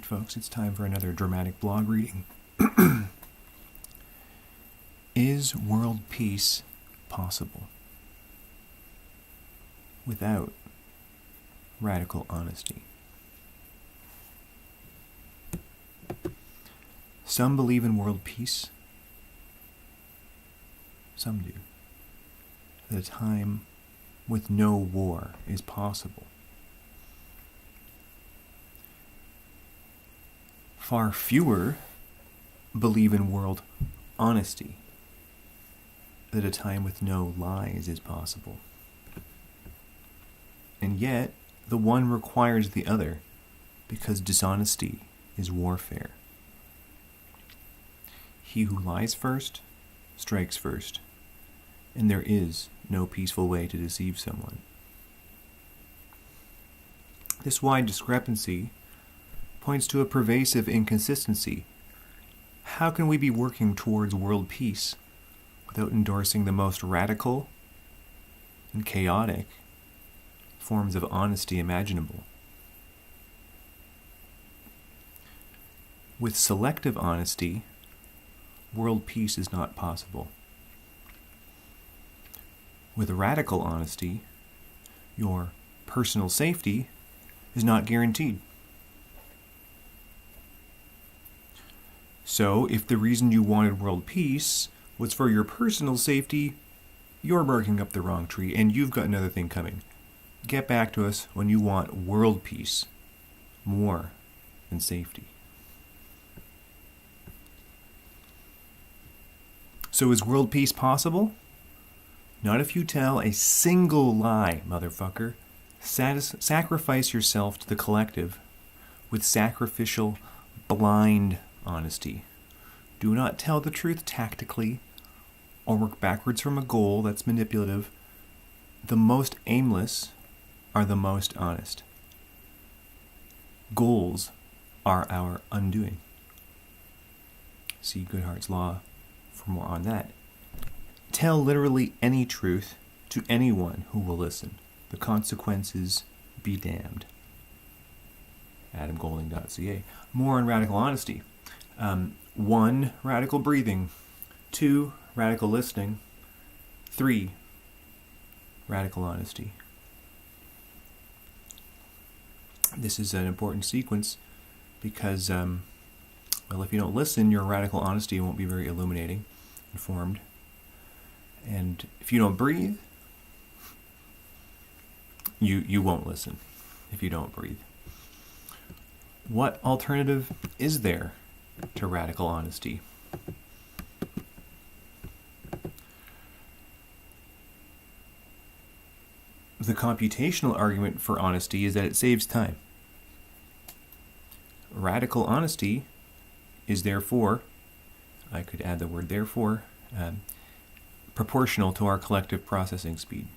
Alright folks, it's time for another dramatic blog reading. Is world peace possible without radical honesty? Some believe in world peace. Some do. That a time with no war is possible. Far fewer believe in world honesty, that a time with no lies is possible. And yet, the one requires the other, because dishonesty is warfare. He who lies first, strikes first, and there is no peaceful way to deceive someone. This wide discrepancy points to a pervasive inconsistency. How can we be working towards world peace without endorsing the most radical and chaotic forms of honesty imaginable? With selective honesty, world peace is not possible. With radical honesty, your personal safety is not guaranteed. So, if the reason you wanted world peace was for your personal safety, you're barking up the wrong tree, and you've got another thing coming. Get back to us when you want world peace more than safety. So is world peace possible? Not if you tell a single lie, motherfucker. Sacrifice yourself to the collective with sacrificial, blind honesty. Do not tell the truth tactically or work backwards from a goal that's manipulative. The most aimless are the most honest. Goals are our undoing. See Goodhart's Law for more on that. Tell literally any truth to anyone who will listen. The consequences be damned. AdamGolding.ca. More on radical honesty. 1, radical breathing. 2, radical listening. 3, radical honesty. This is an important sequence because, if you don't listen, your radical honesty won't be very illuminating, informed. And if you don't breathe, you won't listen if you don't breathe. What alternative is there to radical honesty? The computational argument for honesty is that it saves time. Radical honesty is therefore, I could add the word therefore, proportional to our collective processing speed.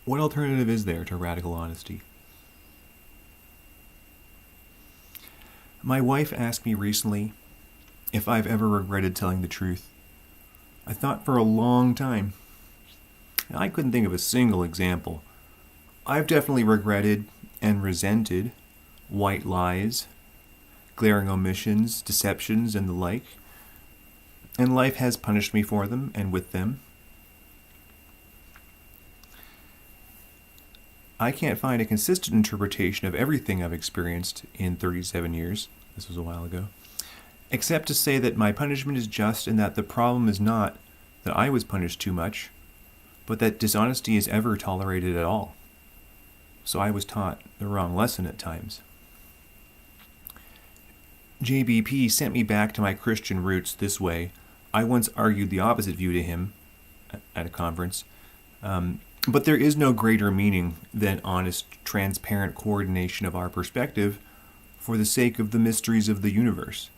What alternative is there to radical honesty? My wife asked me recently if I've ever regretted telling the truth. I thought for a long time. I couldn't think of a single example. I've definitely regretted and resented white lies, glaring omissions, deceptions, and the like. And life has punished me for them and with them. I can't find a consistent interpretation of everything I've experienced in 37 years, this was a while ago, except to say that my punishment is just and that the problem is not that I was punished too much, but that dishonesty is ever tolerated at all. So I was taught the wrong lesson at times. JBP sent me back to my Christian roots this way. I once argued the opposite view to him at a conference. But there is no greater meaning than honest, transparent coordination of our perspective for the sake of the mysteries of the universe.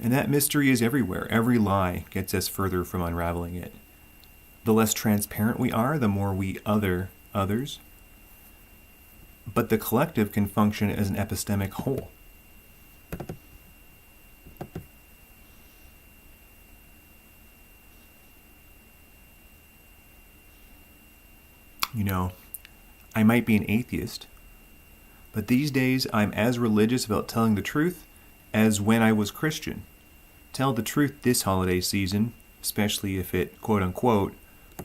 And that mystery is everywhere. Every lie gets us further from unraveling it. The less transparent we are, the more we other others. But the collective can function as an epistemic whole. You know, I might be an atheist, But these days, I'm as religious about telling the truth as when I was Christian. Tell the truth this holiday season, especially if it, quote unquote,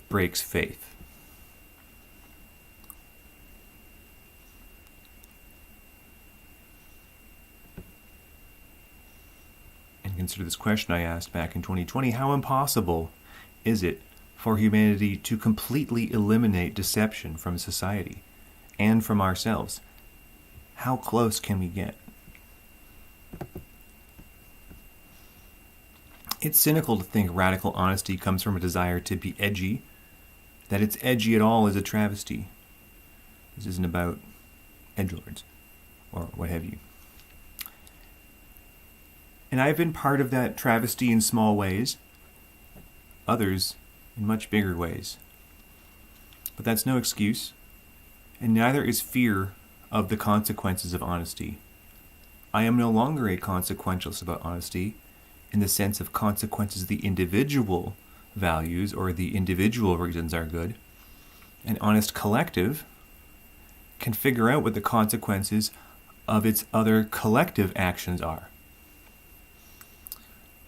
breaks faith. And consider this question I asked back in 2020: how impossible is it for humanity to completely eliminate deception from society and from ourselves? How close can we get? It's cynical to think radical honesty comes from a desire to be edgy. That it's edgy at all is a travesty. This isn't about edgelords or what have you. And I've been part of that travesty in small ways, others in much bigger ways. But that's no excuse, and neither is fear of the consequences of honesty. I am no longer a consequentialist about honesty in the sense of consequences the individual values or the individual reasons are good. An honest collective can figure out what the consequences of its other collective actions are.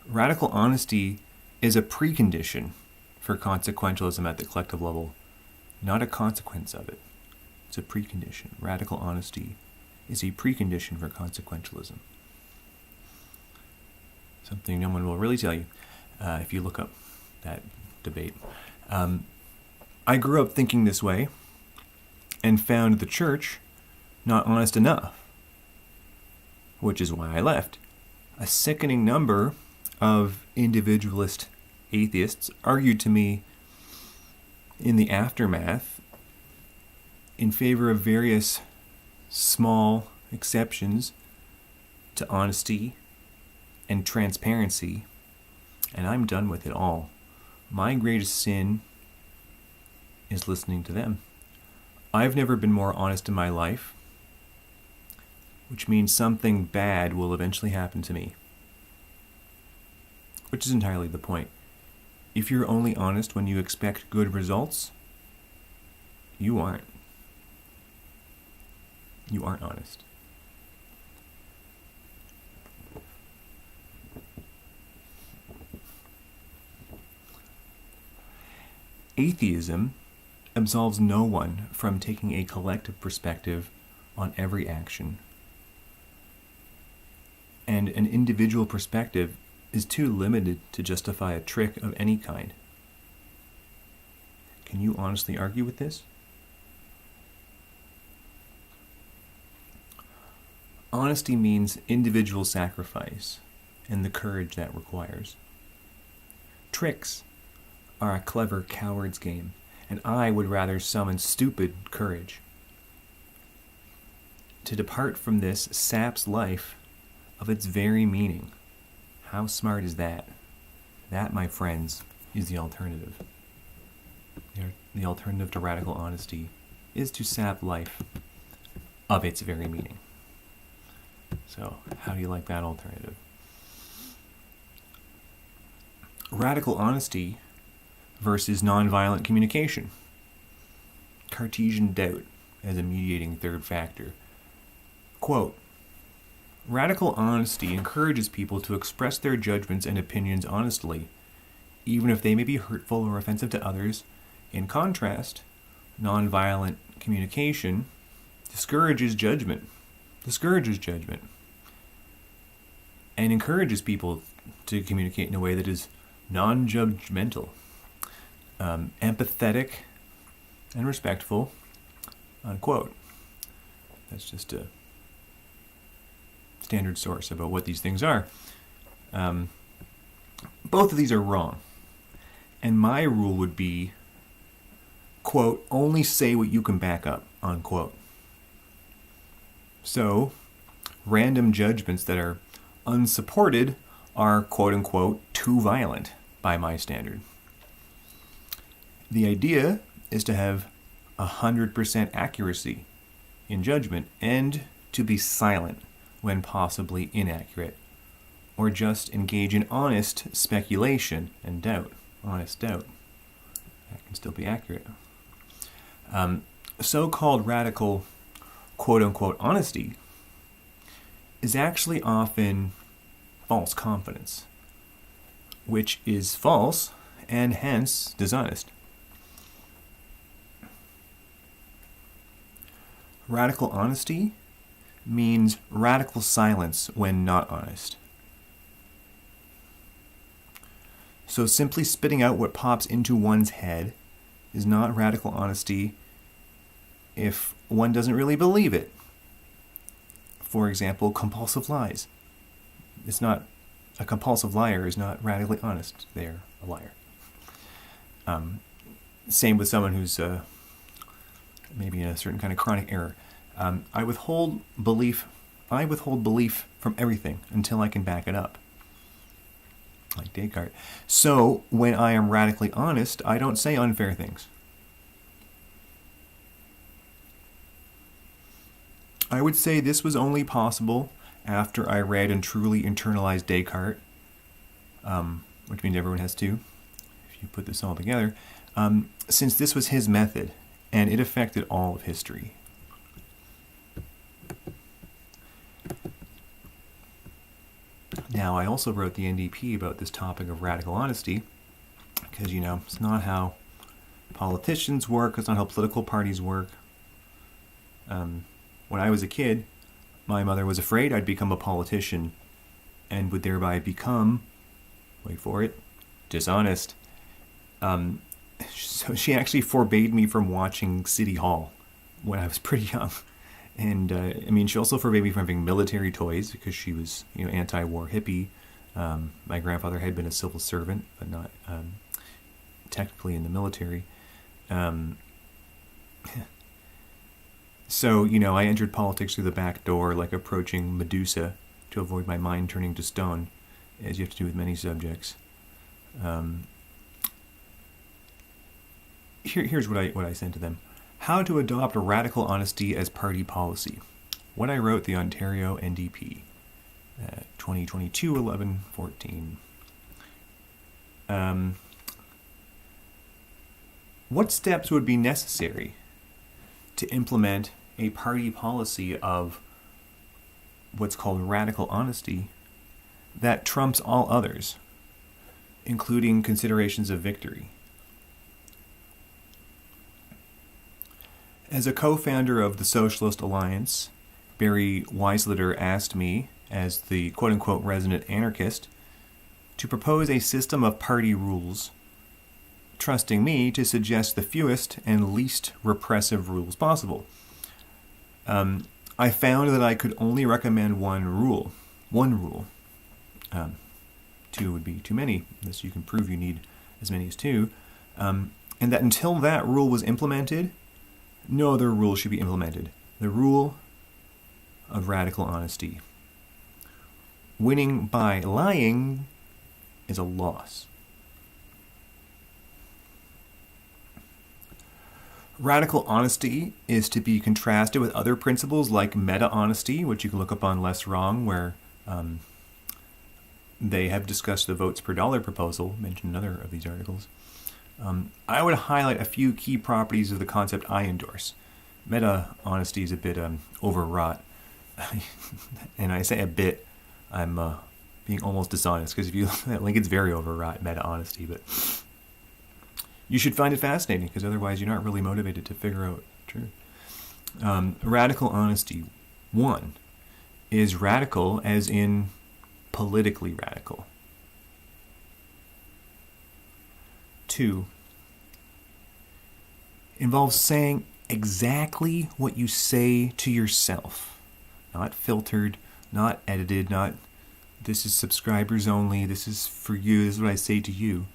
Radical honesty is a precondition for consequentialism at the collective level, not a consequence of it. It's a precondition. Radical honesty is a precondition for consequentialism. Something no one will really tell you if you look up that debate. I grew up thinking this way and found the church not honest enough, which is why I left. A sickening number of individualist atheists argued to me in the aftermath in favor of various small exceptions to honesty and transparency, and I'm done with it all. My greatest sin is listening to them. I've never been more honest in my life, which means something bad will eventually happen to me, which is entirely the point. If you're only honest when you expect good results, you aren't. You aren't honest. Atheism absolves no one from taking a collective perspective on every action. And an individual perspective is too limited to justify a trick of any kind. Can you honestly argue with this? Honesty means individual sacrifice and the courage that requires. Tricks are a clever coward's game, and I would rather summon stupid courage. To depart from this saps life of its very meaning. How smart is that? That, my friends, is the alternative. The alternative to radical honesty is to sap life of its very meaning. So, how do you like that alternative? Radical honesty versus nonviolent communication. Cartesian doubt as a mediating third factor. Quote, radical honesty encourages people to express their judgments and opinions honestly, even if they may be hurtful or offensive to others. In contrast, nonviolent communication discourages judgment, and encourages people to communicate in a way that is non-judgmental, empathetic, and respectful, unquote. That's just a standard source about what these things are. Both of these are wrong. And my rule would be, quote, only say what you can back up, unquote. So, random judgments that are unsupported are, quote unquote, too violent by my standard. The idea is to have 100% accuracy in judgment and to be silent when possibly inaccurate, or just engage in honest speculation and doubt. Honest doubt. That can still be accurate. So-called radical quote-unquote honesty is actually often false confidence, which is false and hence dishonest. Radical honesty means radical silence when not honest. So simply spitting out what pops into one's head is not radical honesty if one doesn't really believe it. For example, compulsive lies. It's not, a compulsive liar is not radically honest. They're a liar. Same with someone who's maybe in a certain kind of chronic error. I withhold belief from everything until I can back it up. Like Descartes. So when I am radically honest, I don't say unfair things. I would say this was only possible after I read and truly internalized Descartes, which means everyone has to, if you put this all together, since this was his method, and it affected all of history. Now, I also wrote the NDP about this topic of radical honesty, because, it's not how politicians work, it's not how political parties work. When I was a kid, my mother was afraid I'd become a politician and would thereby become, wait for it, dishonest. So she actually forbade me from watching City Hall when I was pretty young. And she also forbade me from having military toys because she was, anti-war hippie. My grandfather had been a civil servant, but not technically in the military. So, I entered politics through the back door, like approaching Medusa, to avoid my mind turning to stone, as you have to do with many subjects. Here's what I sent to them. How to adopt radical honesty as party policy. What I wrote, the Ontario NDP, 2022-11-14. What steps would be necessary to implement a party policy of what's called radical honesty that trumps all others, including considerations of victory? As a co-founder of the Socialist Alliance, Barry Weislitter asked me, as the quote-unquote resident anarchist, to propose a system of party rules, trusting me to suggest the fewest and least repressive rules possible. I found that I could only recommend one rule. Two would be too many, unless you can prove you need as many as two. And that until that rule was implemented, no other rule should be implemented. The rule of radical honesty. Winning by lying is a loss. Radical honesty is to be contrasted with other principles like meta-honesty, which you can look up on Less Wrong, where they have discussed the votes per dollar proposal, mentioned in another of these articles. I would highlight a few key properties of the concept I endorse. Meta-honesty is a bit overwrought. And I say a bit, I'm being almost dishonest, because if you look at that link, it's very overwrought, meta-honesty, but you should find it fascinating, because otherwise you're not really motivated to figure out truth. Radical honesty. 1 is radical as in politically radical. 2 involves saying exactly what you say to yourself. Not filtered, not edited, not this is subscribers only, this is for you, this is what I say to you.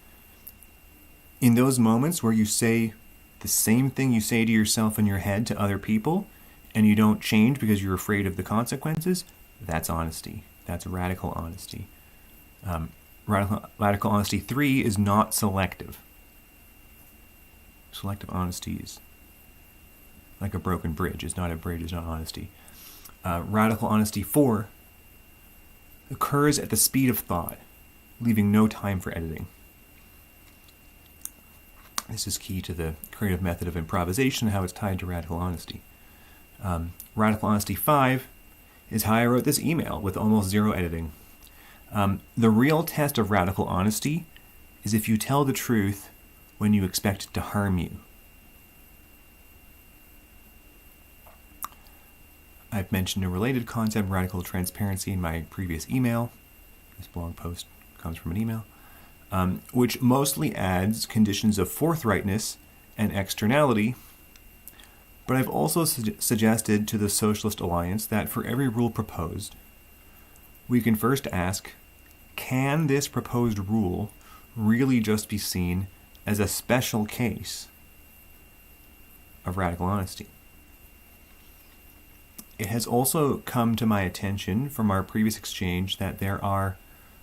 In those moments where you say the same thing you say to yourself in your head to other people, and you don't change because you're afraid of the consequences, that's honesty. That's radical honesty. Radical honesty 3 is not selective. Selective honesty is like a broken bridge. It's not a bridge, it's not honesty. Radical honesty 4 occurs at the speed of thought, leaving no time for editing. This is key to the creative method of improvisation, how it's tied to radical honesty. Radical Honesty 5 is how I wrote this email with almost zero editing. The real test of radical honesty is if you tell the truth when you expect it to harm you. I've mentioned a related concept, radical transparency, in my previous email. This blog post comes from an email, which mostly adds conditions of forthrightness and externality. But I've also suggested to the Socialist Alliance that for every rule proposed, we can first ask, can this proposed rule really just be seen as a special case of radical honesty? It has also come to my attention from our previous exchange that there are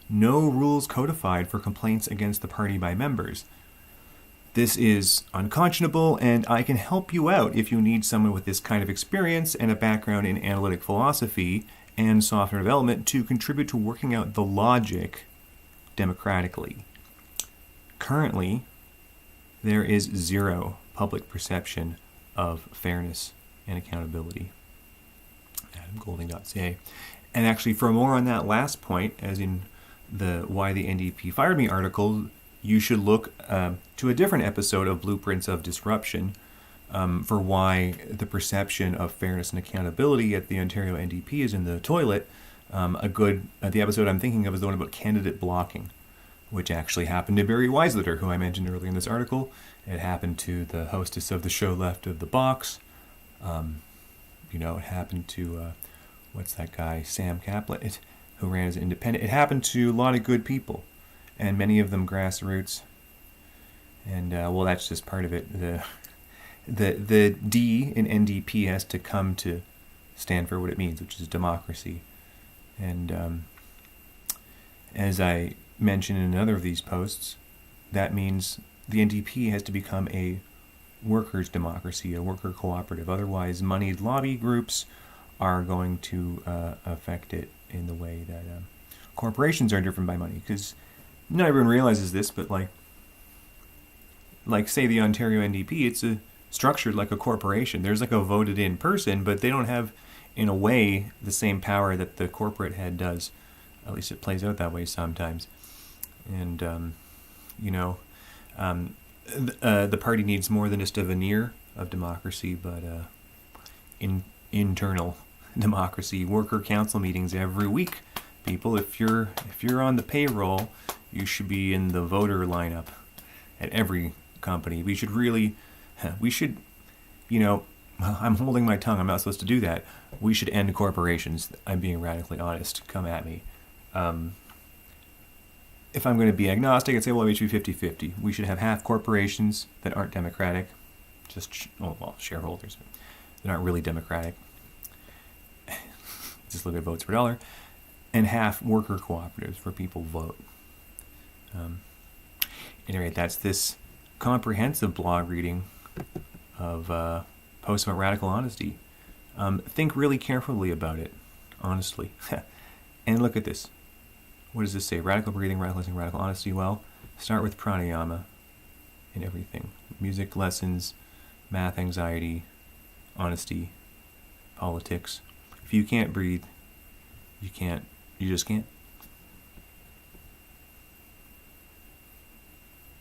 no rules codified for complaints against the party by members. This is unconscionable, and I can help you out if you need someone with this kind of experience and a background in analytic philosophy and software development to contribute to working out the logic democratically. Currently, there is zero public perception of fairness and accountability. AdamGolding.ca. And actually, for more on that last point, as in the Why the NDP Fired Me article, you should look to a different episode of Blueprints of Disruption for why the perception of fairness and accountability at the Ontario NDP is in the toilet. The episode I'm thinking of is the one about candidate blocking, which actually happened to Barry Weisletter, who I mentioned earlier in this article. It happened to the hostess of the show Left of the Box. It happened to, what's that guy, Sam Kaplan, who ran as an independent. It happened to a lot of good people, and many of them grassroots. And, that's just part of it. The D in NDP has to come to stand for what it means, which is democracy. And as I mentioned in another of these posts, that means the NDP has to become a workers' democracy, a worker cooperative. Otherwise, moneyed lobby groups are going to affect it in the way that corporations are driven by money. Because not everyone realizes this, but like say the Ontario NDP, it's structured like a corporation. There's like a voted in person, but they don't have, in a way, the same power that the corporate head does. At least it plays out that way sometimes. And, the party needs more than just a veneer of democracy, but internal democracy. Worker council meetings every week. People, if you're on the payroll, you should be in the voter lineup at every company. I'm holding my tongue. I'm not supposed to do that. We should end corporations. I'm being radically honest. Come at me. If I'm going to be agnostic, I'd say, we should be 50-50. We should have half corporations that aren't democratic, shareholders that aren't really democratic. Just look at votes per dollar. And half worker cooperatives where people vote. At any rate, that's this comprehensive blog reading of posts about radical honesty. Think really carefully about it, honestly. And look at this. What does this say? Radical breathing, radical listening, radical honesty. Well, start with pranayama in everything. Music lessons, math anxiety, honesty, politics. If you can't breathe, you just can't.